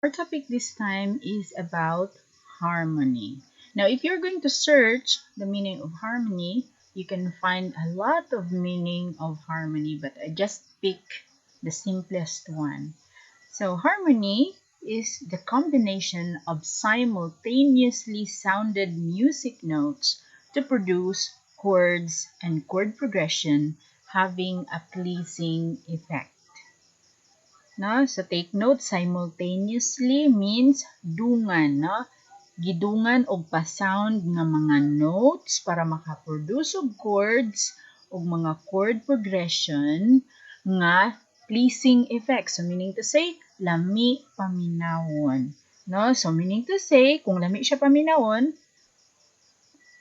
topic this time is about harmony. Now, if you're going to search the meaning of harmony, you can find a lot of meaning of harmony, but I just pick the simplest one. So, harmony is the combination of simultaneously sounded music notes to produce chords and chord progression having a pleasing effect. No? So, take note, simultaneously means dungan, no? Gidungan og pa-sound nga mga notes para makaproduce og chords og mga chord progression nga pleasing effects. So, meaning to say, lami paminawon. No? So, meaning to say, kung lami siya paminawon,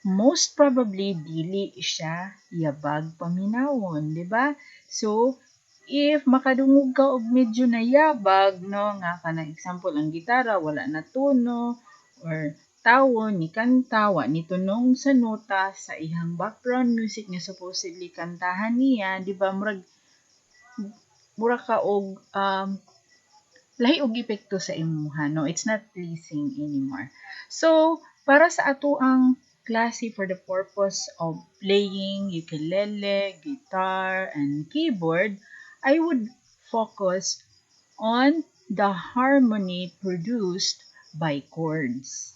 most probably, dili siya yabag paminawon, di ba? So, if makadungog ka og medyo nayabag, no, nga kanang example, ang gitara, wala na tono, or tawon, ni kanta, wa ni tunong sa nota, sa ihang background music nga supposedly kantahan niya, di ba, murag ka og, lahi og epekto sa imuha, no? It's not pleasing anymore. So, para sa ato ang klase for the purpose of playing ukulele, guitar, and keyboard, I would focus on the harmony produced by chords.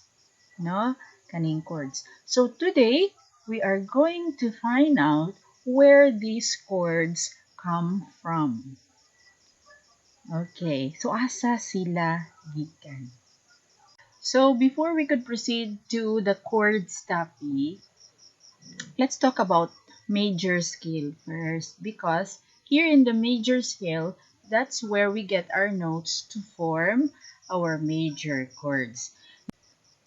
No? Kaning chords. So today, we are going to find out where these chords come from. Okay, so asa sila gikan? So before we could proceed to the chords topic, let's talk about major scale first, because here in the major scale, that's where we get our notes to form our major chords.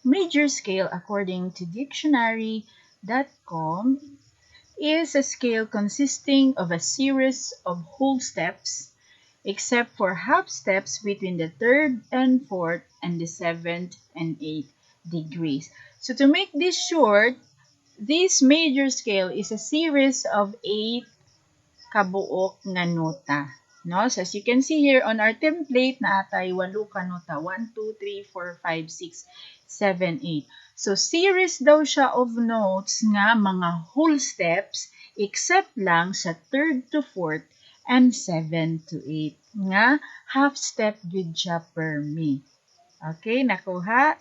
Major scale, according to dictionary.com, is a scale consisting of a series of whole steps, except for half steps between the third and fourth and the seventh and eighth degrees. So to make this short, this major scale is a series of 8 kabuok nga nota. No? So as you can see here on our template, naatay 8 ka nota. 1, 2, 3, 4, 5, 6, 7, 8. So series daw siya of notes nga mga whole steps except lang sa 3rd to 4th and 7 to 8 nga half step gid siya per me. Okay, nakuha?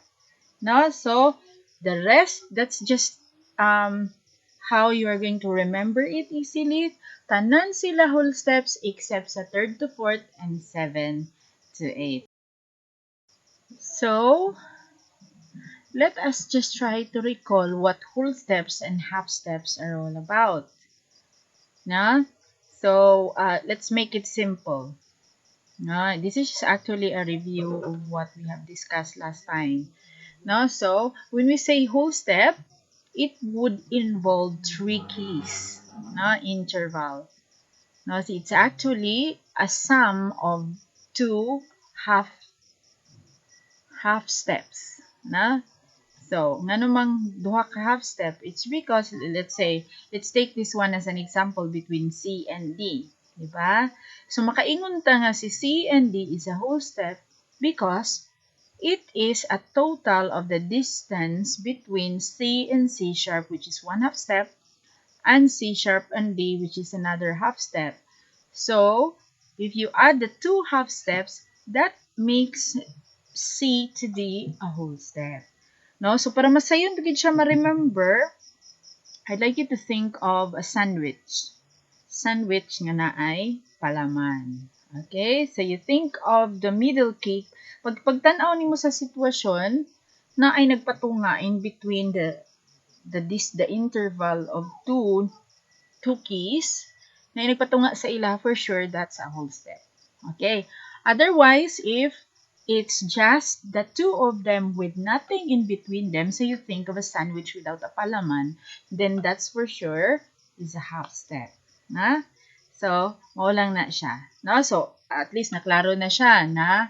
No? So the rest, that's just how you are going to remember it easily. Tanan sila whole steps except sa 3rd to 4th and 7 to 8. So, let us just try to recall what whole steps and half steps are all about. Na? So, let's make it simple. Na? This is actually a review of what we have discussed last time. No? So, when we say whole step, it would involve 3 keys, no? Interval. No? So, it's actually a sum of 2 half steps. Na? So, nga namang duha ka half step, it's because, let's take this one as an example between C and D. Diba? So, makaingon ta nga si C and D is a whole step because it is a total of the distance between C and C sharp, which is 1 half step, and C sharp and D, which is another half step. So, if you add the 2 half steps, that makes C to D a whole step. No? So, para masayon gid siya ma-remember, I'd like you to think of a sandwich. Sandwich nga naay palaman. Okay? So, you think of the middle cake. Pagtanaw nimo sa sitwasyon na ay nagpatunga in between the interval of two keys, na ay nagpatunga sa ila, for sure, that's a whole step. Okay? Otherwise, if it's just the 2 of them with nothing in between them, so you think of a sandwich without a palaman, then that's for sure is a half step. Na? So, mao lang na siya. No? So, at least naklaro na siya na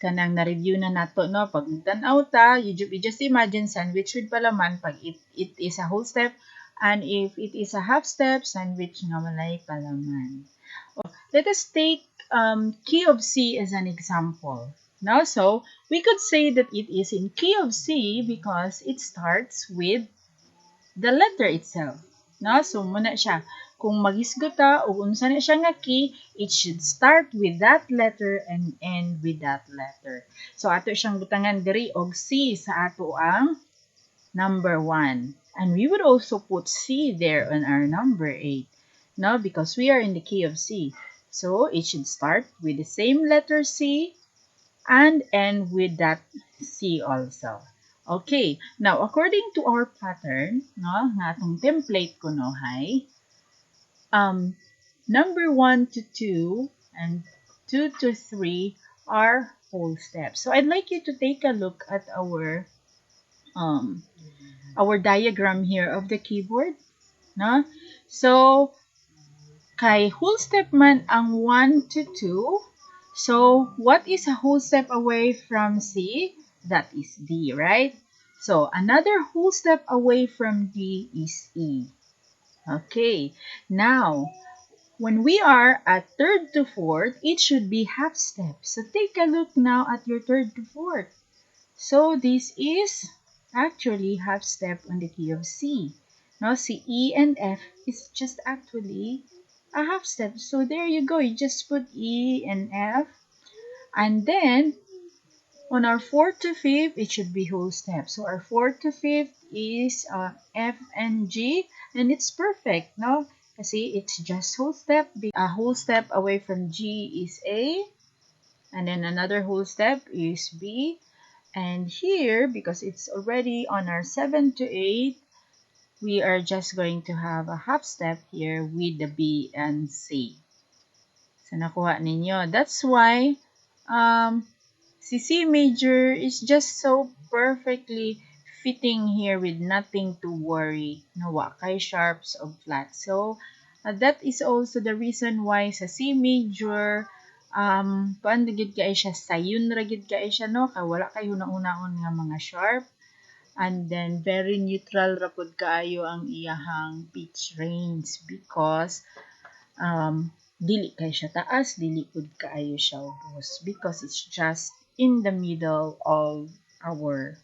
kanang na-review na nato, no? Pag tanaw ta, you just imagine sandwich with palaman pag it is a whole step, and if it is a half step, sandwich nga walay palaman. Let us take key of C as an example. Now, so we could say that it is in key of C because it starts with the letter itself. No? So, muna siya. Kung magisguta o unsa na siya nga key, it should start with that letter and end with that letter. So, ato siyang butangan diri og C sa ato ang number 1. And we would also put C there on our number 8. No? Because we are in the key of C. So, it should start with the same letter C and end with that C also. Okay, now according to our pattern, no, nga atong template ko no, hay, number 1 to 2 and 2 to 3 are whole steps. So I'd like you to take a look at our diagram here of the keyboard, no? So kay whole step man ang 1 to 2. So, what is a whole step away from C? That is D, right? So, another whole step away from D is E. Okay. Now, when we are at third to fourth, it should be half step. So, take a look now at your third to fourth. So, this is actually half step on the key of C. Now, C, E, and F is just actually a half step. So, there you go. You just put E and F. And then, on our 4th to 5th, it should be whole step. So, our 4th to 5th is F and G. And it's perfect, no? Kasi it's just whole step. A whole step away from G is A. And then another whole step is B. And here, because it's already on our 7 to 8, we are just going to have a half step here with the B and C. So, nakuha ninyo. That's why si C major is just so perfectly fitting here with nothing to worry. No, wa kay sharps of flat. So, that is also the reason why sa C major, kuan gid kay siya, sayon ra gid kay siya, no? Kay wala kay hunahunahon nga mga sharp. And then, very neutral ra pud kaayo ang iyahang pitch range because dili kay siya taas, dili pud kaayo siya ubos because it's just in the middle of our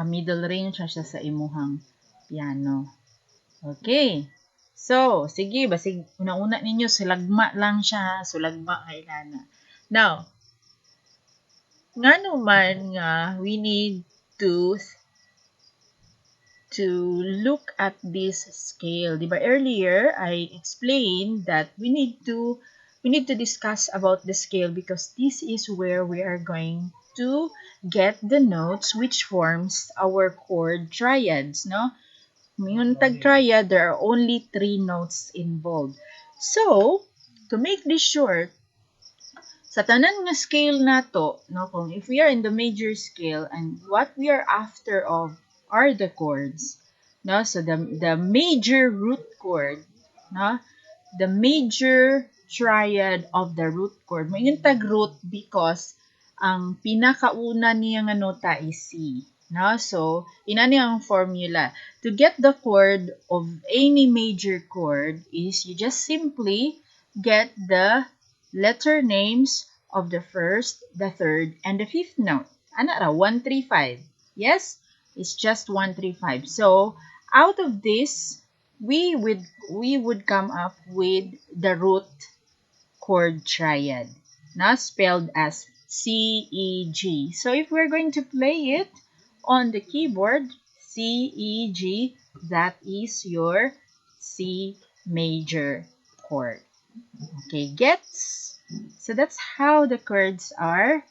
middle range siya sa imuhang piano. Okay. So, sige, basig una-una ninyo sulagma lang siya, sulagma kay nana. Now, ngano man nga we need to look at this scale. Diba earlier I explained that we need to discuss about the scale because this is where we are going to get the notes which forms our chord triads, no? Yung tag-triad, there are only 3 notes involved. So, to make this short, sa tanan nga scale nato, no, kung if we are in the major scale and what we are after of are the chords, no? So the major root chord, no? The major triad of the root chord. May tag root because ang pinakauna niya nga nota is C. No? So, inani ang formula. To get the chord of any major chord is you just simply get the letter names of the first, the third, and the fifth note. Ano ra? 1, 3, 5. Yes? It's just 1, 3, 5. So, out of this, we would come up with the root chord triad, now spelled as C, E, G. So if we're going to play it on the keyboard, C, E, G, that is your C major chord. Okay, gets? So that's how the chords are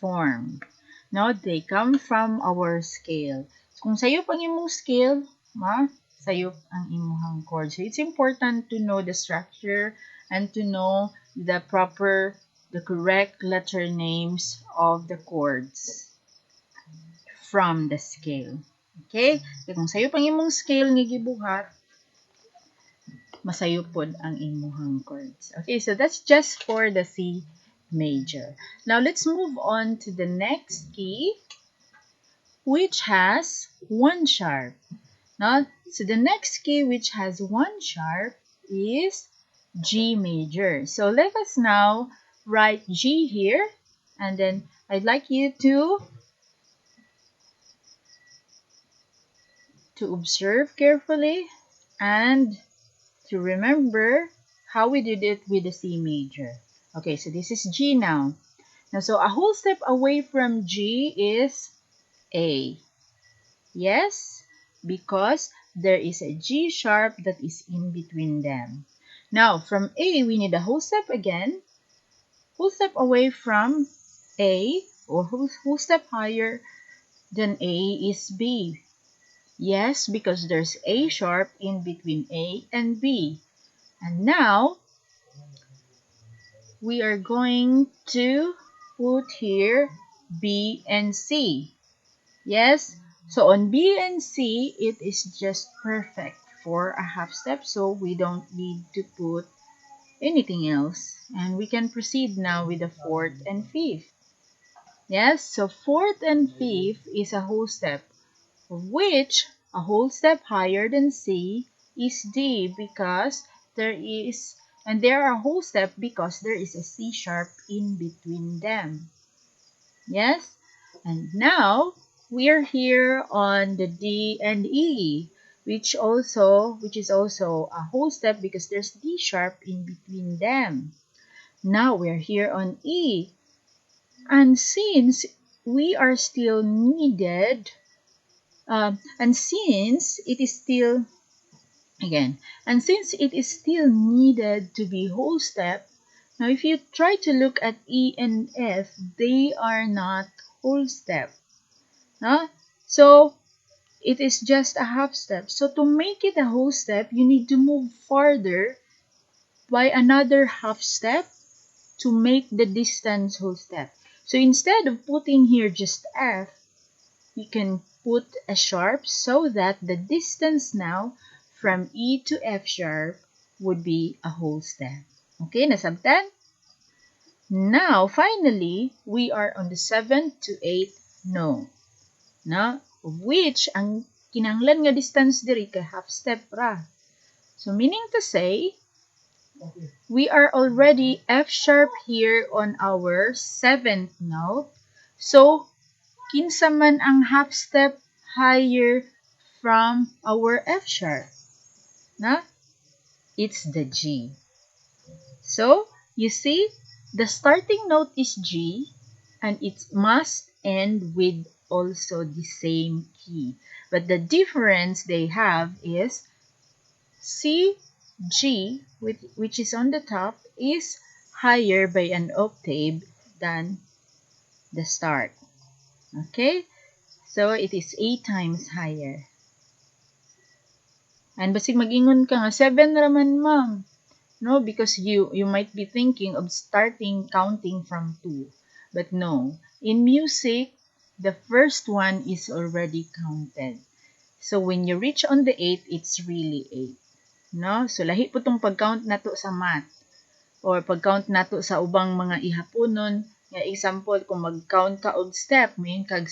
formed. No, they come from our scale. So, kung sayop ang imong scale, sayop ang imong chord. So, it's important to know the structure and to know the correct letter names of the chords from the scale. Okay? So, kung sayop ang imong scale nga gibuhat, masayop pod ang imong chords. Okay, so that's just for the C major. Now, let's move on to the next key, which has 1 sharp. Now, so the next key which has 1 sharp is G major. So, let us now write G here, and then I'd like you to observe carefully and to remember how we did it with the C major. Okay, so this is G now. Now, so a whole step away from G is A. Yes, because there is a G sharp that is in between them. Now, from A, we need a whole step again. Whole step away from A, or whole step higher than A is B. Yes, because there's A sharp in between A and B. And now, we are going to put here B and C. Yes, so on B and C, it is just perfect for a half step, so we don't need to put anything else. And we can proceed now with the fourth and fifth. Yes, so fourth and fifth is a whole step, of which a whole step higher than C is D because there are whole step because there is a C sharp in between them. Yes? And now we are here on the D and E, which is also a whole step because there's D sharp in between them. Now we're here on E. And since we are still needed, and since it is still again, and since it is still needed to be whole step, now if you try to look at E and F, they are not whole step. Huh? So it is just a half step. So to make it a whole step, you need to move farther by another half step to make the distance whole step. So instead of putting here just F, you can put a sharp so that the distance now from E to F sharp would be a whole step. Okay, nasabtan? Now, finally, we are on the 7th to 8th note. Na? Of which, ang kinahanglan nga distance diri kay half step ra. So, meaning to say, we are already F sharp here on our 7th note. So, kinsa man ang half step higher from our F sharp? Na? It's the G. So, you see, the starting note is G and it must end with also the same key. But the difference they have is C, G, which is on the top, is higher by an octave than the start. Okay? So, it is 8 times higher. And basig mag-ingon ka nga, 7 raman, ma'am. No, because you might be thinking of starting counting from 2. But no, in music, the first one is already counted. So when you reach on the 8, it's really 8. No? So lahi po tong pag-count nato sa math or pag-count nato sa ubang mga ihaponon. Nga example, kung mag-count ka og step, may kag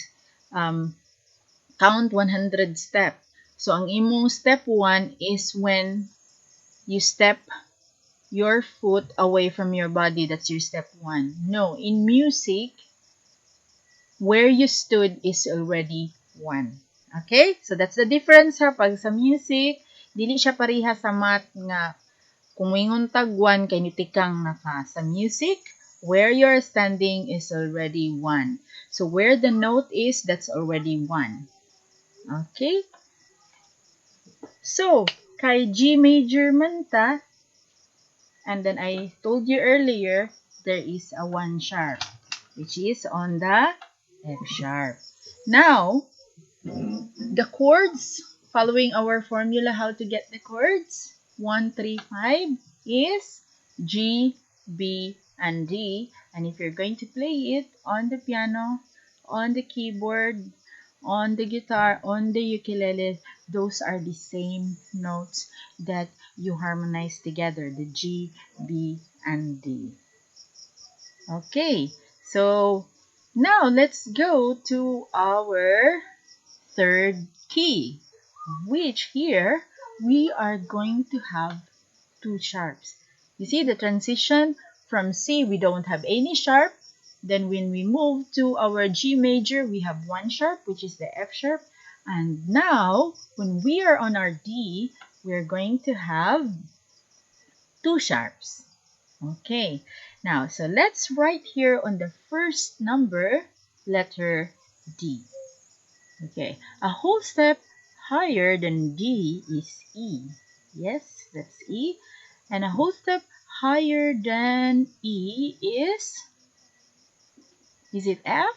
count 100 step. So ang imong step 1 is when you step your foot away from your body. That's your step 1. No, in music, where you stood is already 1. Okay? So that's the difference ha. Pag sa music, dili siya pareha sa math nga kung moingon tag 1 kay nitikang na ka. Sa music, where you're standing is already 1. So where the note is, that's already 1. Okay? So, kay G major man ta, and then I told you earlier, there is a 1 sharp, which is on the F sharp. Now, the chords, following our formula how to get the chords, 1, 3, 5 is G, B, and D. And if you're going to play it on the piano, on the keyboard, on the guitar, on the ukulele, those are the same notes that you harmonize together, the G, B, and D. Okay, so now let's go to our third key, which here we are going to have 2 sharps. You see the transition from C, we don't have any sharp. Then when we move to our G major, we have one sharp, which is the F sharp. And now, when we are on our D, we're going to have two sharps. Okay, now, so let's write here on the first number, letter D. Okay, a whole step higher than D is E. Yes, that's E. And a whole step higher than E is it F?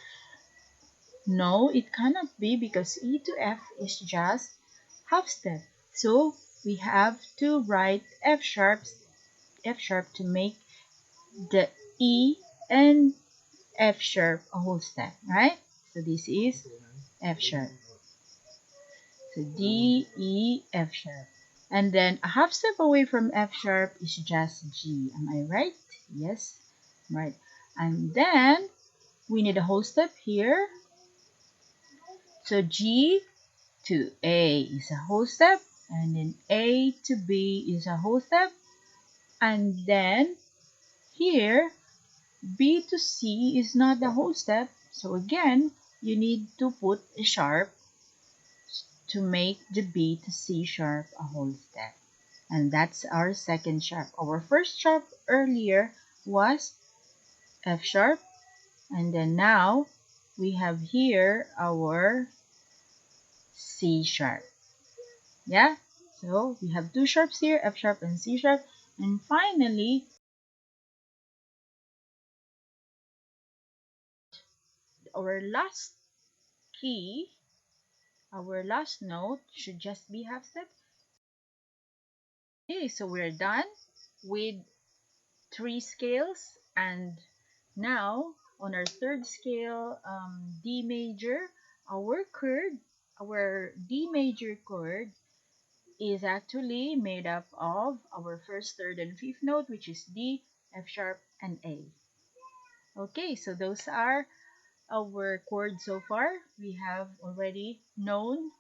No, it cannot be because E to F is just half step. So we have to write F sharp to make the E and F sharp a whole step, right? So this is F sharp. So D, E, F sharp. And then a half step away from F sharp is just G. Am I right? Yes, right. And then we need a whole step here. So G to A is a whole step. And then A to B is a whole step. And then here, B to C is not the whole step. So again, you need to put a sharp to make the B to C sharp a whole step. And that's our second sharp. Our first sharp earlier was F sharp. And then now we have here our C sharp. Yeah? So we have two sharps here, F sharp and C sharp. And finally, our last key, our last note should just be half step. Okay, so we're done with three scales, and now on our third scale, D major, our D major chord is actually made up of our first, third, and fifth note, which is D, F sharp, and A. Okay, so those are our chords so far. We have already known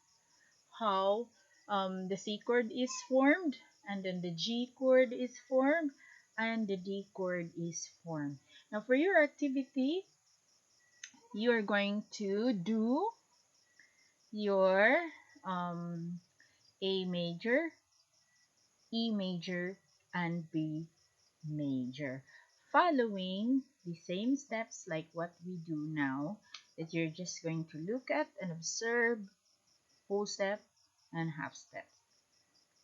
how the C chord is formed, and then the G chord is formed, and the D chord is formed. Now for your activity, you are going to do your A major, E major, and B major, following the same steps like what we do now, that you're just going to look at and observe whole step and half step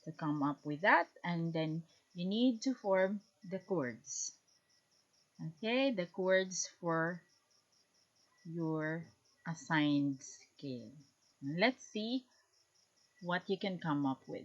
to come up with that, and then you need to form the chords. Okay, the chords for your assigned scale. Let's see what you can come up with.